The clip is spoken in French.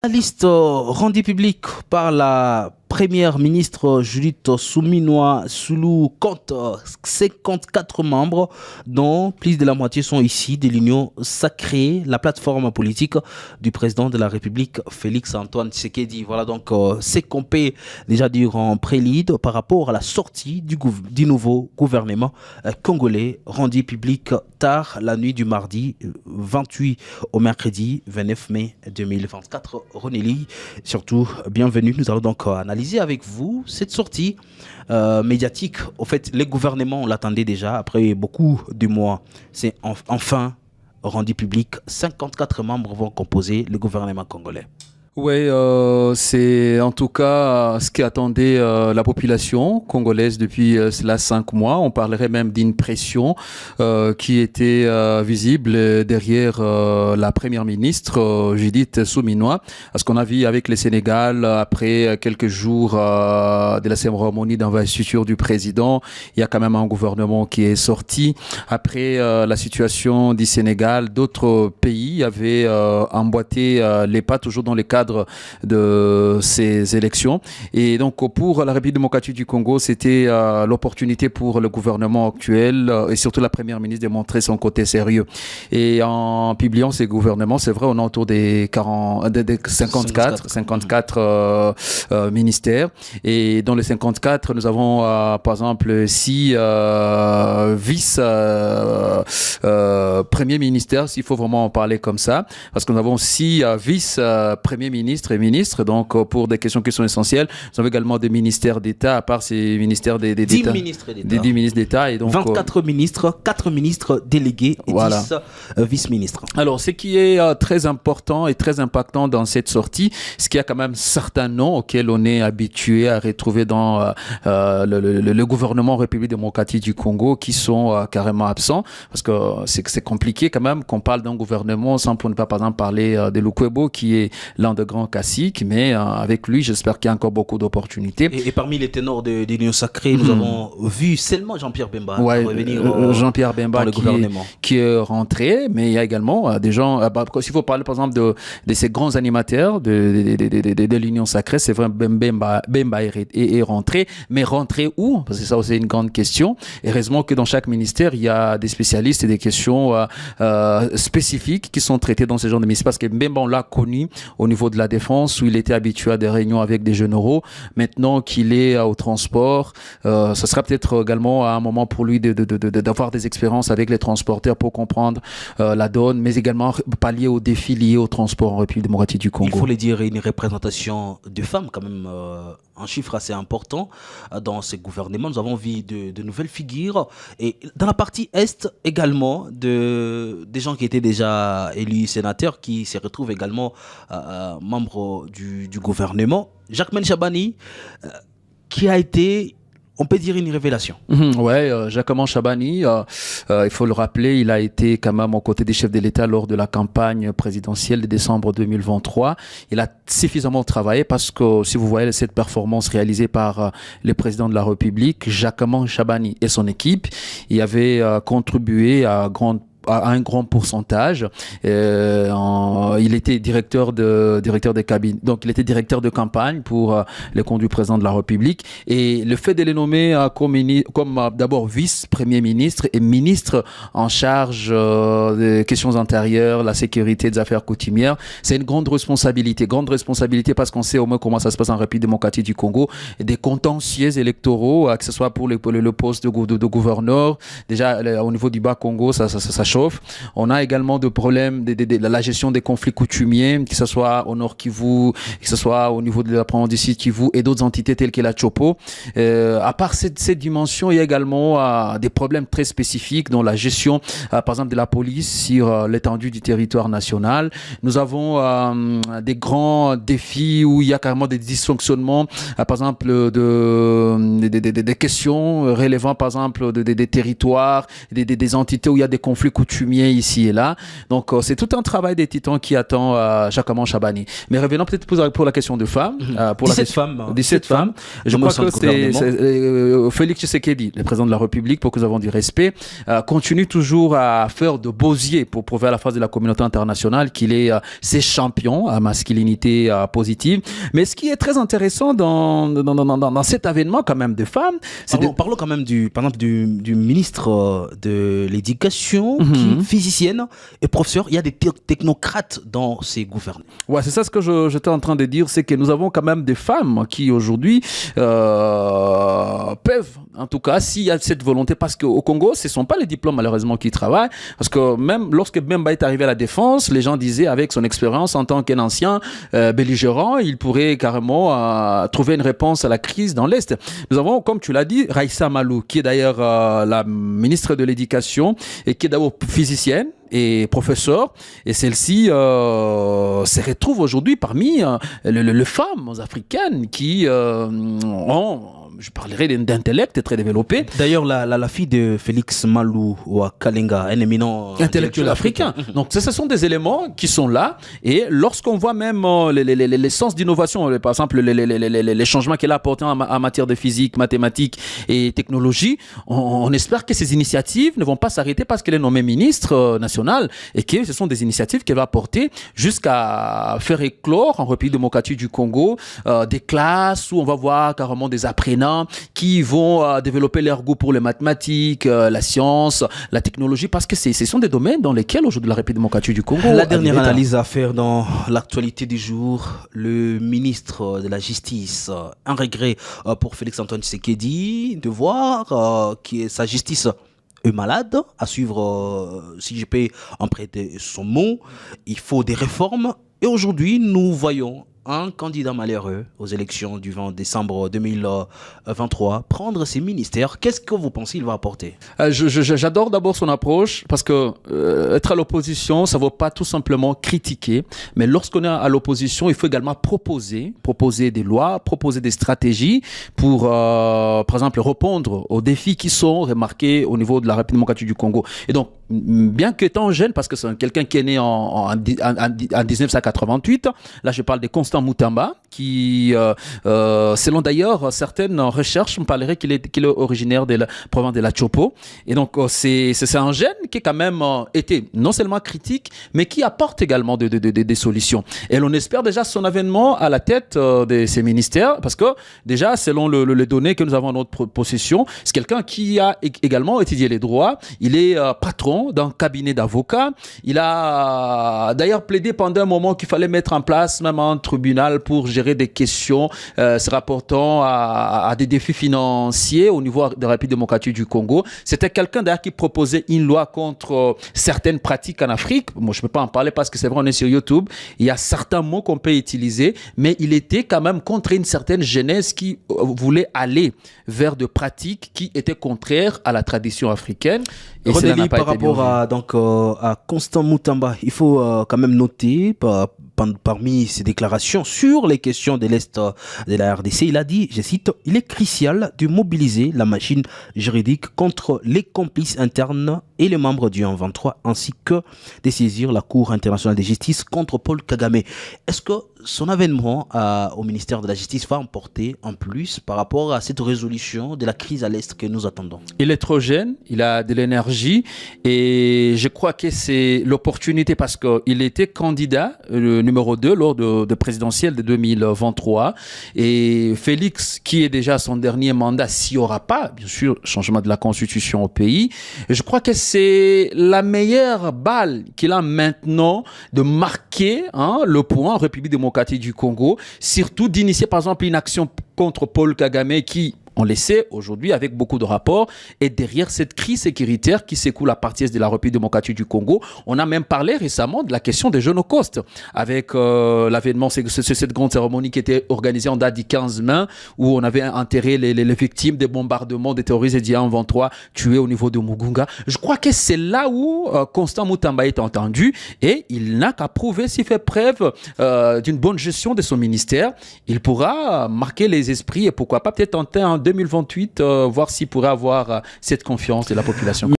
La liste rendue publique par la première ministre Judith Suminwa Sulu compte 54 membres, dont plus de la moitié sont ici de l'Union sacrée, la plateforme politique du président de la République, Félix Antoine Tshisekedi. Voilà donc ce qu'on peut déjà dire en prélude par rapport à la sortie du nouveau gouvernement congolais, rendu public tard la nuit du mardi 28 au mercredi 29 mai 2024. Ronelli, surtout bienvenue. Nous allons donc analyser avec vous cette sortie médiatique. Au fait, les gouvernements l'attendaient déjà après beaucoup de mois. C'est enfin rendu public. 54 membres vont composer le gouvernement congolais. Oui, c'est en tout cas ce qu'attendait la population congolaise depuis cela 5 mois. On parlerait même d'une pression qui était visible derrière la première ministre Judith Suminwa. Parce qu'on a vu avec le Sénégal, après quelques jours de la cérémonie d'investiture du président, il y a quand même un gouvernement qui est sorti. Après la situation du Sénégal, d'autres pays avaient emboîté les pas, toujours dans les cadre de ces élections. Et donc pour la République démocratique du Congo, c'était l'opportunité pour le gouvernement actuel et surtout la première ministre de montrer son côté sérieux. Et en publiant ces gouvernements, c'est vrai, on est autour des 54 ministères. Et dans les 54, nous avons par exemple 6 vice premiers ministères, s'il faut vraiment en parler comme ça, parce que nous avons 6 vice premiers ministres et ministres, donc pour des questions qui sont essentielles. Nous avons également des ministères d'État, à part ces ministères d'État. 10 ministres d'État. 10 ministres d'État. Et donc, 24 ministres, 4 ministres délégués et voilà. 10 vice-ministres. Alors, ce qui est très important et très impactant dans cette sortie, c'est qu'il y a quand même certains noms auxquels on est habitué à retrouver dans le gouvernement République démocratique du Congo qui sont carrément absents, parce que c'est compliqué quand même qu'on parle d'un gouvernement sans pour ne pas, par exemple, parler de Lukwebo, qui est l'un des grands caciques, mais avec lui, j'espère qu'il y a encore beaucoup d'opportunités. Et parmi les ténors de l'Union sacrée, nous avons vu seulement Jean-Pierre Bemba revenir Jean-Pierre Bemba qui est rentré, mais il y a également des gens, s'il faut parler par exemple de ces grands animateurs de l'Union sacrée, c'est vrai, Bemba est rentré, mais rentré où? Parce que ça aussi est une grande question. Et heureusement que dans chaque ministère, il y a des spécialistes et des questions spécifiques qui sont traitées dans ce genre de ministère, parce que Bemba, on l'a connu au niveau de la défense, où il était habitué à des réunions avec des généraux. Maintenant qu'il est au transport, ce sera peut-être également un moment pour lui d'avoir des expériences avec les transporteurs pour comprendre la donne, mais également pallier aux défis liés au transport en République démocratique du Congo. Il faut le dire, une représentation de femmes quand même, un chiffre assez important dans ce gouvernement. Nous avons vu de nouvelles figures, et dans la partie Est également, des gens qui étaient déjà élus sénateurs qui se retrouvent également membres du gouvernement. Jacquemain Chabani, qui a été, on peut dire, une révélation. Jacquemain Chabani, il faut le rappeler, il a été quand même aux côtés des chefs de l'État lors de la campagne présidentielle de décembre 2023. Il a suffisamment travaillé parce que, si vous voyez cette performance réalisée par le président de la République, Jacquemain Chabani et son équipe, il avait contribué à un grand pourcentage. Il était directeur de cabinet, donc il était directeur de campagne pour les comptes du président de la République, et le fait de les nommer comme d'abord vice-premier ministre et ministre en charge des questions intérieures, la sécurité, des affaires coutumières, c'est une grande responsabilité parce qu'on sait au moins comment ça se passe en République démocratique du Congo, des contentieux électoraux, que ce soit pour le poste de gouverneur, déjà au niveau du Bas-Congo, ça chauffe. On a également de problèmes de la gestion des conflits coutumiers, que ce soit au Nord Kivu, que ce soit au niveau de la province du Sud Kivu et d'autres entités telles que la Chopo. À part cette dimension, il y a également des problèmes très spécifiques dans la gestion, par exemple, de la police sur l'étendue du territoire national. Nous avons des grands défis où il y a carrément des dysfonctionnements, par exemple, des questions relevant, par exemple, des territoires, des entités où il y a des conflits coutumiers ici et là. Donc, c'est tout un travail des titans qui attend Jacquemin Chabani. Mais revenons peut-être pour la question de femmes. Pour 17 femmes. 17 femmes. Je crois que c'est Félix Tshisekedi, le président de la République, pour que nous avons du respect, continue toujours à faire de beaux yeux pour prouver à la face de la communauté internationale qu'il est ses champions à masculinité positive. Mais ce qui est très intéressant dans cet avènement quand même de femmes, parlons quand même par exemple du ministre de l'éducation, qui physicienne et professeur. Il y a des technocrates dans ces gouvernements. Ouais, c'est ça ce que j'étais en train de dire, c'est que nous avons quand même des femmes qui aujourd'hui peuvent, en tout cas, s'il y a cette volonté, parce qu'au Congo, ce ne sont pas les diplômes malheureusement qui travaillent, parce que même lorsque Bemba est arrivé à la défense, les gens disaient avec son expérience en tant qu'un ancien belligérant, il pourrait carrément trouver une réponse à la crise dans l'Est. Nous avons, comme tu l'as dit, Raissa Malou, qui est d'ailleurs la ministre de l'Éducation et qui est d'abord physicienne et professeur, et celle-ci se retrouve aujourd'hui parmi les femmes africaines qui ont, je parlerai d'intellect très développé. D'ailleurs, la fille de Félix Malou ou Kalenga, un éminent intellectuel africain. Donc, ce sont des éléments qui sont là. Et lorsqu'on voit même les sens d'innovation, par exemple, les changements qu'elle a apportés en matière de physique, mathématiques et technologie, on espère que ces initiatives ne vont pas s'arrêter parce qu'elle est nommée ministre nationale et que ce sont des initiatives qu'elle va porter jusqu'à faire éclore en République démocratique du Congo des classes où on va voir carrément des apprenants qui vont développer leur goût pour les mathématiques, la science, la technologie, parce que ce sont des domaines dans lesquels aujourd'hui la République démocratique du Congo... La dernière analyse à faire dans l'actualité du jour, le ministre de la Justice, un regret pour Félix-Antoine Tshisekedi de voir que sa justice est malade, à suivre, si je peux emprunter son mot, il faut des réformes. Et aujourd'hui, nous voyons un candidat malheureux aux élections du 20 décembre 2023 prendre ses ministères. Qu'est-ce que vous pensez qu'il va apporter? J'adore d'abord son approche parce que être à l'opposition, ça ne vaut pas tout simplement critiquer, mais lorsqu'on est à l'opposition, il faut également proposer des lois, proposer des stratégies pour, par exemple, répondre aux défis qui sont remarqués au niveau de la République démocratique du Congo. Et donc, bien qu'étant jeune, parce que c'est quelqu'un qui est né en 1988, là je parle de Constant Mutamba, qui, selon d'ailleurs certaines recherches, me parlerait qu'il est originaire de la province de la Chopo. Et donc, c'est un jeune qui a quand même été non seulement critique, mais qui apporte également des solutions. Et l'on espère déjà son avènement à la tête de ces ministères, parce que déjà, selon les données que nous avons en notre possession, c'est quelqu'un qui a également étudié les droits. Il est patron d'un cabinet d'avocats. Il a d'ailleurs plaidé pendant un moment qu'il fallait mettre en place même un tribunal pour gérer des questions se rapportant à des défis financiers au niveau de la République démocratique du Congo. C'était quelqu'un d'ailleurs qui proposait une loi contre certaines pratiques en Afrique. Moi, je ne peux pas en parler parce que c'est vrai, on est sur YouTube. Il y a certains mots qu'on peut utiliser, mais il était quand même contre une certaine jeunesse qui voulait aller vers des pratiques qui étaient contraires à la tradition africaine. Et cela n'a pas été bien vu. À Constant Mutamba, il faut quand même noter parmi ses déclarations sur les questions de l'Est de la RDC, il a dit, je cite, « Il est crucial de mobiliser la machine juridique contre les complices internes et les membres du 1-23, ainsi que de saisir la Cour internationale de justice contre Paul Kagame. » Est-ce que son avènement au ministère de la Justice va emporter en plus par rapport à cette résolution de la crise à l'Est que nous attendons? Il est trop jeune, il a de l'énergie et je crois que c'est l'opportunité parce qu'il était candidat numéro 2 lors de présidentielle de 2023 et Félix, qui est déjà à son dernier mandat, s'il n'y aura pas, bien sûr, changement de la constitution au pays, je crois que c'est la meilleure balle qu'il a maintenant de marquer le point en République démocratique du Congo, surtout d'initier par exemple une action contre Paul Kagame qui, on le sait aujourd'hui avec beaucoup de rapports, et derrière cette crise sécuritaire qui s'écoule à partir de la République démocratique du Congo, on a même parlé récemment de la question des Génocostes avec l'avènement, c'est cette grande cérémonie qui était organisée en date du 15 mai où on avait enterré les victimes des bombardements des terroristes d'il y a 23 tués au niveau de Mugunga. Je crois que c'est là où Constant Mutamba est entendu et il n'a qu'à prouver s'il fait preuve d'une bonne gestion de son ministère. Il pourra marquer les esprits et pourquoi pas peut-être tenter en 2028, voir s'il pourrait avoir cette confiance de la population.